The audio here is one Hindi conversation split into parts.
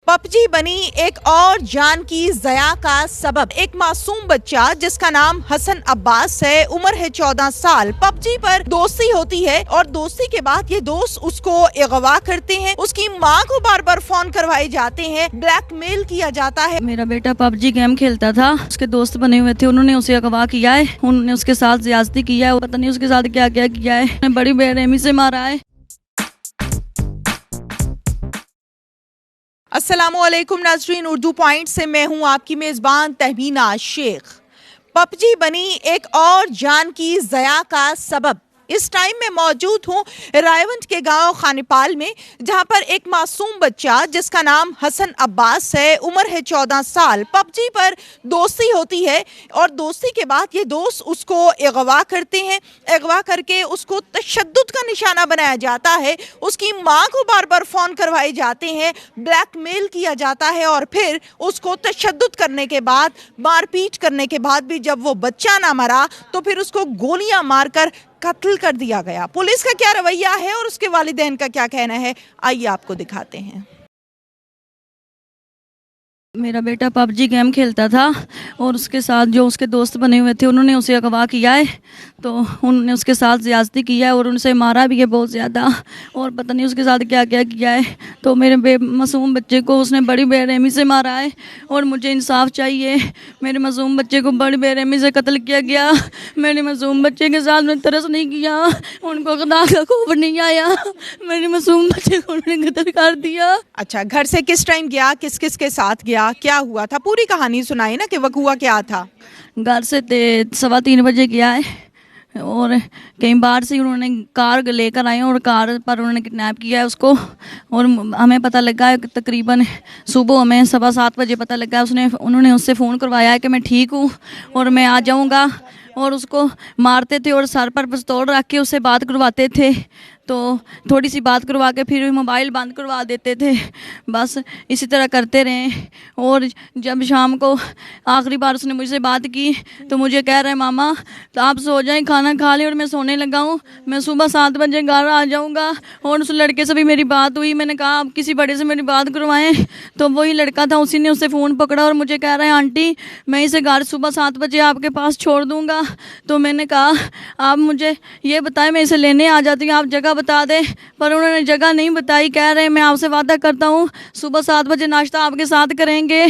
पबजी बनी एक और जान की ज़या का सबब। एक मासूम बच्चा जिसका नाम हसन अब्बास है, उम्र है 14 साल। पबजी पर दोस्ती होती है और दोस्ती के बाद ये दोस्त उसको अगवा करते हैं। उसकी माँ को बार बार फोन करवाए जाते हैं, ब्लैकमेल किया जाता है। मेरा बेटा पबजी गेम खेलता था, उसके दोस्त बने हुए थे, उन्होंने उसे अगवा किया है, उन्होंने उसके साथ ज्यादती किया है, पता नहीं उसके साथ क्या क्या किया है, बड़ी बेरहमी से मारा है। अस्सलामुअलैकुम नाज़रीन, उर्दू पॉइंट से मैं हूं आपकी मेज़बान तहमीना शेख। पबजी बनी एक और जान की ज़या का सबब। इस टाइम में मौजूद हूँ रायवंड के गांव खानेपाल में, जहां पर एक मासूम बच्चा जिसका नाम हसन अब्बास है, उम्र है 14 साल। पबजी पर दोस्ती होती है और दोस्ती के बाद ये दोस्त उसको अगवा करते हैं। अगवा करके उसको तशद्दुद का निशाना बनाया जाता है। उसकी माँ को बार बार फ़ोन करवाए जाते हैं, ब्लैकमेल किया जाता है और फिर उसको तशद्दुद करने के बाद, मारपीट करने के बाद भी जब वो बच्चा ना मरा तो फिर उसको गोलियां मारकर कत्ल कर दिया गया। पुलिस का क्या रवैया है और उसके वालिदैन का क्या कहना है, आइए आपको दिखाते हैं। मेरा बेटा पबजी गेम खेलता था और उसके साथ जो उसके दोस्त बने हुए थे, उन्होंने उसे अगवा किया है, तो उन्होंने उसके साथ ज्यादती किया है और उनसे मारा भी है बहुत ज़्यादा, और पता नहीं उसके साथ क्या क्या किया है। तो मेरे मासूम बच्चे को उसने बड़ी बेरहमी से मारा है और मुझे इंसाफ चाहिए। मेरे मासूम बच्चे को बड़ी बेरहमी से कत्ल किया गया। मेरे मासूम बच्चे के साथ मैंने तरस नहीं किया, उनको खुदा का खौफ नहीं आया, मेरे मासूम बच्चे को उन्होंने कत्ल कर दिया। अच्छा, घर से किस टाइम गया, किस किस के साथ गया, क्या हुआ था, पूरी कहानी सुनाई ना कि वक़्त हुआ क्या था। घर से 3:15 बजे गया है और कई बार से उन्होंने कार लेकर आए और कार पर उन्होंने किडनैप किया है उसको। और हमें पता लगा है कि तकरीबन सुबह हमें 7:15 बजे पता लगा, उन्होंने उससे फ़ोन करवाया है कि मैं ठीक हूँ और मैं आ जाऊँगा, और उसको मारते थे और सर पर पिस्तौल रख के उससे बात करवाते थे। तो थोड़ी सी बात करवा के फिर मोबाइल बंद करवा देते थे। बस इसी तरह करते रहे। और जब शाम को आखिरी बार उसने मुझसे बात की तो मुझे कह रहा है, मामा तो आप सो जाएं, खाना खा लें और मैं सोने लगा हूँ, मैं सुबह 7 बजे घर आ जाऊँगा। और उस लड़के से भी मेरी बात हुई, मैंने कहा आप किसी बड़े से मेरी बात करवाएं, तो वही लड़का था, उसी ने उससे फ़ोन पकड़ा और मुझे कह रहा है, आंटी मैं इसे घर सुबह 7 बजे आपके पास छोड़ दूँगा। तो मैंने कहा आप मुझे ये बताएं, मैं इसे लेने आ जाती हूँ, आप जगह बता दें। पर उन्होंने जगह नहीं बताई, कह रहे हैं मैं आपसे वादा करता हूँ सुबह 7 बजे नाश्ता आपके साथ करेंगे।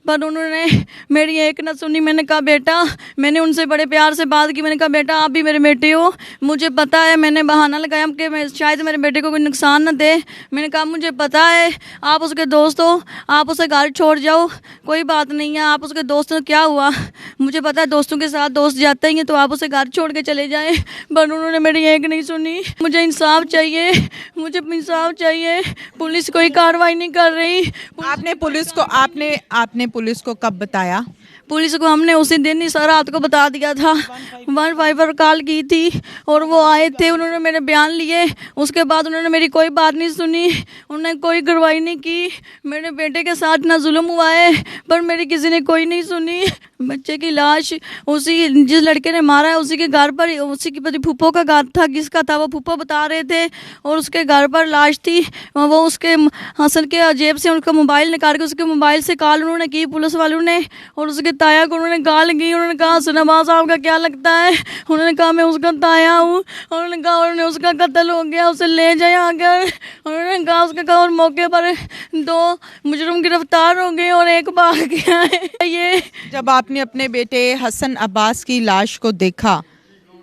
पर उन्होंने मेरी एक न सुनी। मैंने कहा बेटा, मैंने उनसे बड़े प्यार से बात की, मैंने कहा बेटा आप भी मेरे बेटे हो, मुझे पता है, मैंने बहाना लगाया कि मैं शायद मेरे बेटे को कोई नुकसान न दे। मैंने कहा मुझे पता है आप उसके दोस्त हो, आप उसे घर छोड़ जाओ, कोई बात नहीं है, आप उसके दोस्त हो, क्या हुआ, मुझे पता है दोस्तों के साथ दोस्त जाते ही हैं, तो आप उसे घर छोड़ के चले जाएं। पर उन्होंने मेरी एक नहीं सुनी। मुझे इंसाफ चाहिए, मुझे इंसाफ चाहिए। पुलिस कोई कार्रवाई नहीं कर रही। आपने पुलिस को कब बताया? पुलिस को हमने उसी दिन ही रात को बता दिया था, 115 पर कॉल की थी और वो आए थे, उन्होंने मेरे बयान लिए। उसके बाद उन्होंने मेरी कोई बात नहीं सुनी, उन्होंने कोई कार्रवाई नहीं की। मेरे बेटे के साथ ना जुल्म हुआ है पर मेरी किसी ने कोई नहीं सुनी। बच्चे की लाश उसी जिस लड़के ने मारा है उसी के घर पर, उसी की फूफो का घर था, किसका था वो फूफो बता रहे थे, और उसके घर पर लाश थी। वो उसके हसन के जेब से उनका मोबाइल निकाल के उसके मोबाइल से कॉल उन्होंने की पुलिस वालों ने, और उसके ताया को उन्होंने गाल की। उन्होंने कहा हसन अब्बास साहब का क्या लगता है, उन्होंने कहा मैं उसका ताया हूँ, उन्होंने कहा उन्होंने उसका कत्ल हो गया, उसे ले जाए आकर, उन्होंने कहा उसके कहा। और मौके पर 2 मुजरिम गिरफ्तार हो गए और एक भाग गया है। ये जब आपने अपने बेटे हसन अब्बास की लाश को देखा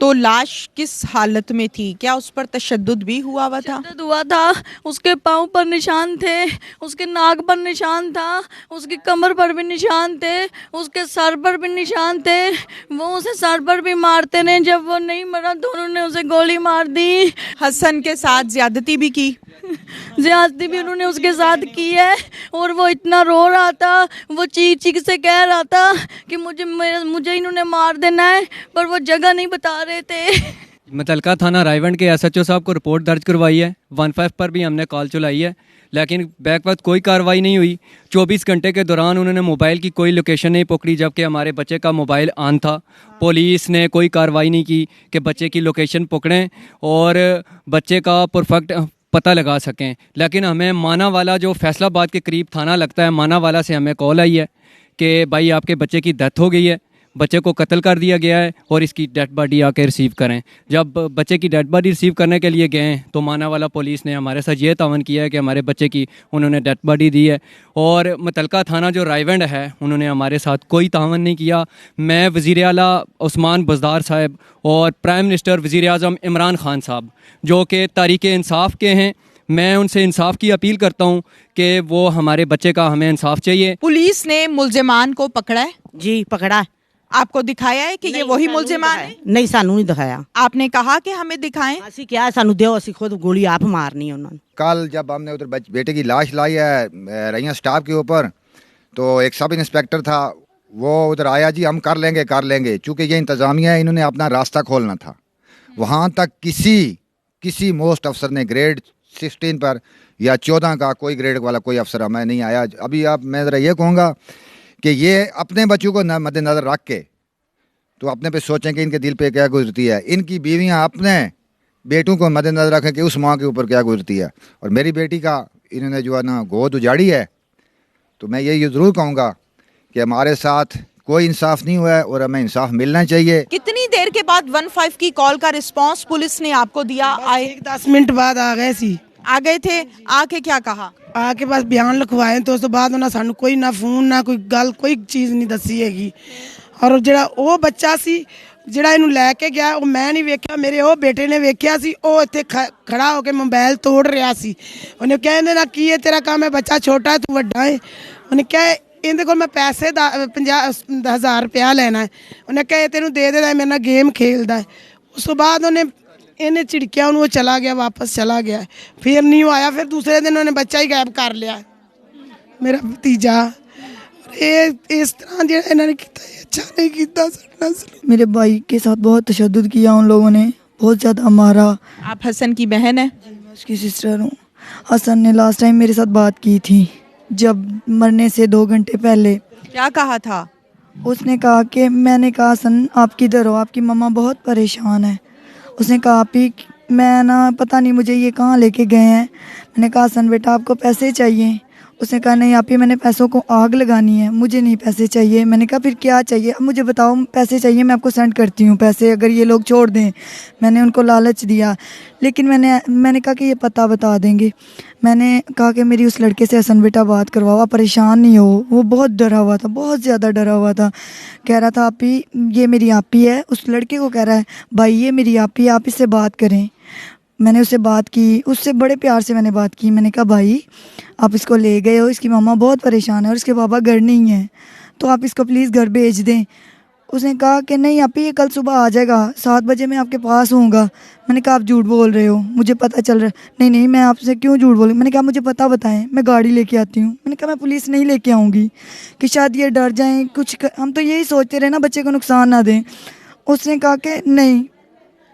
तो लाश किस हालत में थी? क्या उस पर तशद्दुद भी हुआ था? तशद्दुद हुआ था, उसके पाँव पर निशान थे, उसके नाक पर निशान था, उसकी कमर पर भी निशान थे, उसके सर पर भी निशान थे। वो उसे सर पर भी मारते रहे, जब वो नहीं मरा तो उन्होंने उसे गोली मार दी। हसन के साथ ज्यादती भी की? ज्यादती भी उन्होंने उसके साथ की है, और वो इतना रो रहा था, वो चीख चीख से कह रहा था कि मुझे इन्होंने मार देना है, पर वो जगह नहीं बता रहे थे। मुतलका थाना रायवंड के SHO साहब को रिपोर्ट दर्ज करवाई है, 15 पर भी हमने कॉल चलाई है, लेकिन बैक वक्त कोई कार्रवाई नहीं हुई। 24 घंटे के दौरान उन्होंने मोबाइल की कोई लोकेशन नहीं पकड़ी, जबकि हमारे बच्चे का मोबाइल ऑन था। पुलिस ने कोई कार्रवाई नहीं की कि बच्चे की लोकेशन पकड़ें और बच्चे का परफेक्ट पता लगा सकें। लेकिन हमें मानावाला जो फैसलाबाद के करीब थाना लगता है, मानावाला से हमें कॉल आई है कि भाई आपके बच्चे की डेथ हो गई है, बच्चे को कत्ल कर दिया गया है और इसकी डेड बॉडी आके रिसीव करें। जब बच्चे की डेड बॉडी रिसीव करने के लिए गए तो मानावाला पुलिस ने हमारे साथ ये तावन किया है कि हमारे बच्चे की उन्होंने डेड बॉडी दी है, और मुतलका थाना जो रायवंड है उन्होंने हमारे साथ कोई तावन नहीं किया। मैं वज़ीर आला उस्मान बुज़दार साहब और प्राइम मिनिस्टर वज़ीर आज़म इमरान खान साहब जो कि तहरीक इंसाफ के हैं, मैं उनसे इंसाफ की अपील करता हूँ कि वो हमारे बच्चे का हमें इंसाफ चाहिए। पुलिस ने मुलजिमान को पकड़ा है? जी पकड़ा है। आपको दिखाया है कि ये वही मुलजिमान है? नहीं सानू नहीं दिखाया। आपने कहा कि हमें दिखाएं। ਅਸੀਂ ਕਿਹਾ ਸਾਨੂੰ ਦਿਓ, ਅਸੀਂ खुद गोली आप मारनी है उन्होंने। कल जब हमने उधर बेटे की लाश लाई है रैया स्टाफ के ऊपर, तो एक सब इंस्पेक्टर था, वो उधर आया, जी हम कर लेंगे। चूँकि ये इंतज़ामिया है, इन्होंने अपना रास्ता खोलना था। वहाँ तक किसी मोस्ट अफसर ने ग्रेड 16 पर या 14 का कोई ग्रेड वाला कोई अफसर हमें नहीं आया। अभी मैं ज़रा ये कहूँगा कि ये अपने बच्चों को मद्देनज़र रख के तो अपने पे सोचें कि इनके दिल पे क्या गुजरती है। इनकी बीवियां अपने बेटों को मद्देनज़र रखें कि उस माँ के ऊपर क्या गुजरती है। और मेरी बेटी का इन्होंने जो है ना गोद उजाड़ी है, तो मैं ये ज़रूर कहूँगा कि हमारे साथ कोई इंसाफ नहीं हुआ है और हमें इंसाफ मिलना चाहिए। कितनी देर के बाद 15 की कॉल का रिस्पांस पुलिस ने आपको दिया? आए 10 मिनट बाद आ गए सी। आ गए थे, आके क्या कहा? आके बस बयान लिखवाए तो उस तो बाद उन्हें सानू कोई ना फोन ना कोई गल कोई चीज़ नहीं दसी हैगी। और ਜਿਹੜਾ ਉਹ ਬੱਚਾ ਸੀ ਜਿਹੜਾ ਇਹਨੂੰ ਲੈ ਕੇ ਗਿਆ, ਉਹ ਮੈਂ ਨਹੀਂ ਵੇਖਿਆ, ਮੇਰੇ ਉਹ ਬੇਟੇ ਨੇ ਵੇਖਿਆ ਸੀ। ਉਹ ਇੱਥੇ ਖੜਾ ਹੋ ਕੇ ਮੋਬਾਈਲ ਤੋੜ ਰਿਹਾ ਸੀ। ਉਹਨੇ ਕਹਿੰਦੇ ਨਾ ਕੀ ਹੈ ਤੇਰਾ ਕੰਮ ਹੈ, ਬੱਚਾ ਛੋਟਾ ਤੂੰ ਵੱਡਾ ਹੈ। ਉਹਨੇ ਕਿਹਾ ਇਹਦੇ ਕੋਲ ਮੈਂ ਪੈਸੇ ਦਾ 50,000 ਰੁਪਇਆ ਲੈਣਾ ਹੈ। ਉਹਨੇ ਕਿਹਾ ਤੈਨੂੰ ਦੇ ਦੇਣਾ, ਮੇਰੇ ਨਾਲ ਗੇਮ ਖੇਲਦਾ ਹੈ। ਉਸ ਤੋਂ ਬਾਅਦ ਉਹਨੇ ਇਹਨੇ ਝਿੜਕਿਆ ਉਹਨੂੰ, ਉਹ ਚਲਾ ਗਿਆ, ਵਾਪਸ ਚਲਾ ਗਿਆ। ਫਿਰ ਨਹੀਂ ਆਇਆ। ਫਿਰ ਦੂਸਰੇ ਦਿਨ ਉਹਨੇ ਬੱਚਾ ਹੀ ਗਾਇਬ ਕਰ ਲਿਆ, ਮੇਰਾ ਭਤੀਜਾ। इस तरह जो इन्होंने अच्छा नहीं किया। मेरे भाई के साथ बहुत तशद्दुद किया उन लोगों ने, बहुत ज़्यादा मारा। आप हसन की बहन है? मैं उसकी सिस्टर हूँ। हसन ने लास्ट टाइम मेरे साथ बात की थी जब मरने से 2 घंटे पहले। क्या कहा था? उसने कहा कि मैंने कहा हसन आप किधर हो, आपकी मम्मा बहुत परेशान है। उसने कहा आप ही, मैं ना पता नहीं मुझे ये कहाँ लेके गए हैं। मैंने कहा हसन बेटा आपको पैसे चाहिए? उसने कहा नहीं आप ही, मैंने पैसों को आग लगानी है, मुझे नहीं पैसे चाहिए। मैंने कहा फिर क्या चाहिए? अब मुझे बताओ, पैसे चाहिए, मैं आपको सेंड करती हूँ पैसे अगर ये लोग छोड़ दें। मैंने उनको लालच दिया, लेकिन मैंने कहा कि ये पता बता देंगे। मैंने कहा कि मेरी उस लड़के से हसन बेटा बात करवाओ, आप परेशान नहीं हो। वो बहुत डरा हुआ था, बहुत ज़्यादा डरा हुआ था। कह रहा था आप ही, ये मेरी आप ही है। उस लड़के को कह रहा है भाई ये मेरी आप ही, आप इससे बात करें। मैंने उससे बात की, उससे बड़े प्यार से मैंने बात की। मैंने कहा भाई आप इसको ले गए हो, इसकी मम्मा बहुत परेशान है और इसके पापा घर नहीं है, तो आप इसको प्लीज़ घर भेज दें। उसने कहा कि नहीं आप ही, ये कल सुबह आ जाएगा, 7 बजे मैं आपके पास हूँगा। मैंने कहा आप झूठ बोल रहे हो, मुझे पता चल रहा है। नहीं मैं आपसे क्यों झूठ बोलूँ? मैंने कहा मुझे पता बताएं, मैं गाड़ी लेके आती हूँ। मैंने कहा मैं पुलिस नहीं लेके आऊँगी कि शायद ये डर जाएँ कुछ हम तो यही सोचते रहे ना बच्चे को नुकसान ना दें। उसने कहा कि नहीं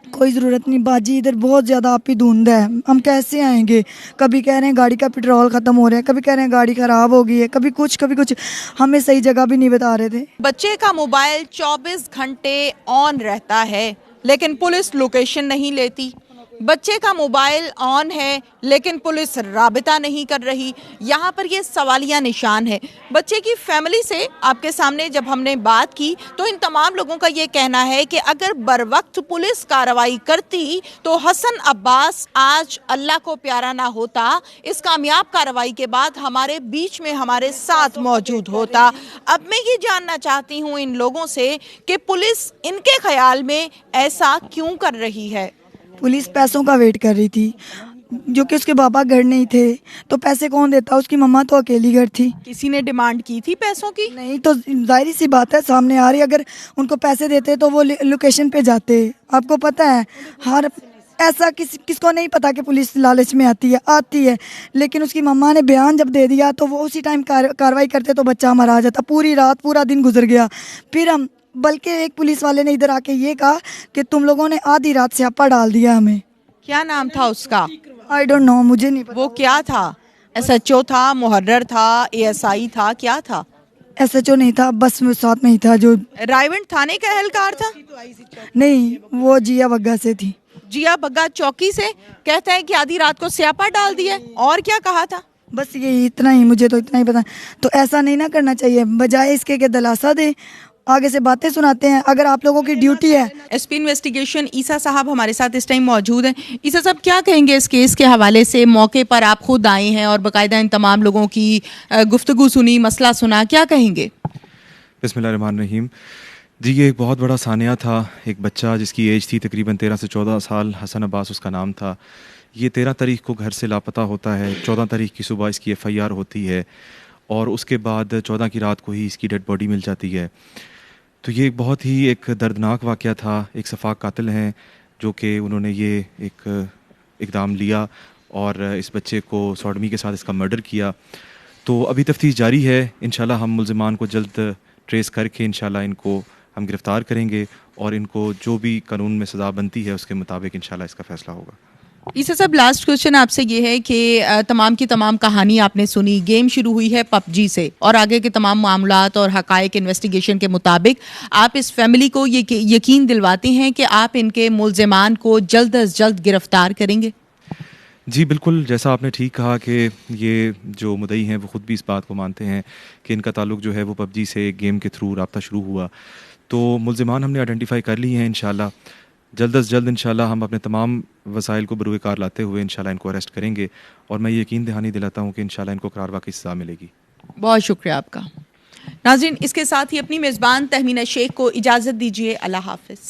कोई ज़रूरत नहीं बाजी, इधर बहुत ज़्यादा आप ही धुंध है, हम कैसे आएंगे? कभी कह रहे हैं गाड़ी का पेट्रोल ख़त्म हो रहा है, कभी कह रहे हैं गाड़ी ख़राब हो गई है, कभी कुछ। हमें सही जगह भी नहीं बता रहे थे। बच्चे का मोबाइल 24 घंटे ऑन रहता है लेकिन पुलिस लोकेशन नहीं लेती। बच्चे का मोबाइल ऑन है लेकिन पुलिस राबिता नहीं कर रही। यहाँ पर ये सवालिया निशान है। बच्चे की फैमिली से आपके सामने जब हमने बात की तो इन तमाम लोगों का ये कहना है कि अगर बर वक्त पुलिस कार्रवाई करती तो हसन अब्बास आज अल्लाह को प्यारा ना होता, इस कामयाब कार्रवाई के बाद हमारे बीच में हमारे साथ मौजूद होता। अब मैं ये जानना चाहती हूँ इन लोगों से कि पुलिस इनके ख्याल में ऐसा क्यों कर रही है? पुलिस पैसों का वेट कर रही थी, जो कि उसके पापा घर नहीं थे, तो पैसे कौन देता? उसकी मम्मा तो अकेली घर थी। किसी ने डिमांड की थी पैसों की? नहीं, तो जाहिर सी बात है सामने आ रही, अगर उनको पैसे देते तो वो लोकेशन पे जाते। आपको पता है हर ऐसा किसको नहीं पता कि पुलिस लालच में आती है। लेकिन उसकी मम्मा ने बयान जब दे दिया तो वो उसी टाइम कार्रवाई करते तो बच्चा हमारा आ जाता। पूरी रात पूरा दिन गुजर गया। फिर हम बल्कि एक पुलिस वाले ने इधर आके ये कहा कि तुम लोगों ने आधी रात स्यापा डाल दिया हमें। क्या नाम था उसका? आई डोंट नो, मुझे नहीं पता। वो क्या था? SHO था, मुहर्रर था, ASI था, क्या था? SHO नहीं था, बस में साथ में ही था। जो रायवंड थाने का एहलकार था? नहीं, वो जिया बग्गा से थी। जिया बग्गा चौकी से कहते हैं कि आधी रात को स्यापा डाल दिया है। और क्या कहा था? बस यही, इतना ही, मुझे तो इतना ही पता। तो ऐसा नहीं ना करना चाहिए, बजाय इसके कि दिलासा दे, आगे से बातें सुनाते हैं। अगर आप लोगों की ड्यूटी है। एसपी इन्वेस्टिगेशन ईसा साहब हमारे साथ इस टाइम मौजूद हैं। ईसा साहब, क्या कहेंगे इस केस के हवाले से? मौके पर आप खुद आए हैं और बाकायदा इन तमाम लोगों की गुफ्तगू सुनी, मसला सुना, क्या कहेंगे? बिस्मिल्लाहिर्रहमानिर्रहीम। जी, ये एक बहुत बड़ा सानिया था। एक बच्चा जिसकी एज थी तकरीबन 13 से 14 साल, हसन अब्बास उसका नाम था। ये 13 तारीख को घर से लापता होता है। 14 तारीख की सुबह इसकी FIR होती है और उसके बाद 14 की रात को ही इसकी डेड बॉडी मिल जाती है। तो ये बहुत ही एक दर्दनाक वाक़या था। एक सफाक कातिल हैं जो कि उन्होंने ये एक इक़दाम लिया और इस बच्चे को सॉडमी के साथ इसका मर्डर किया। तो अभी तफ्तीश जारी है। इंशाल्लाह हम मुल्ज़िमान को जल्द ट्रेस करके इंशाल्लाह इनको हम गिरफ़्तार करेंगे और इनको जो भी कानून में सज़ा बनती है उसके मुताबिक इंशाल्लाह इसका फ़ैसला होगा। ईसा साहब, लास्ट क्वेश्चन आपसे ये है कि तमाम की तमाम कहानी आपने सुनी, गेम शुरू हुई है PUBG से और आगे के तमाम मामलात और हक़ाइक़ इन्वेस्टिगेशन के मुताबिक आप इस फैमिली को ये यकीन दिलवाते हैं कि आप इनके मुल्ज़िमान को जल्द अज जल्द गिरफ़्तार करेंगे? जी बिल्कुल, जैसा आपने ठीक कहा कि ये जो मुद्दई हैं वो ख़ुद भी इस बात को मानते हैं कि इनका ताल्लुक़ जो है वो PUBG से गेम के थ्रू राब्ता शुरू हुआ। तो मुल्ज़िमान हमने आइडेंटिफाई कर लिए हैं। इंशाल्लाह जल्द अज जल्द इंशाल्लाह हम अपने तमाम वसाइल को बरूए कार लाते हुए इंशाल्लाह इनको अरेस्ट करेंगे और मैं यकीन दहानी दिलाता हूँ कि इंशाल्लाह इनको करार वाक़ई सज़ा मिलेगी। बहुत शुक्रिया आपका। नाज़रीन, इसके साथ ही अपनी मेज़बान तहमीना शेख को इजाज़त दीजिए। अल्लाह हाफ़िज़।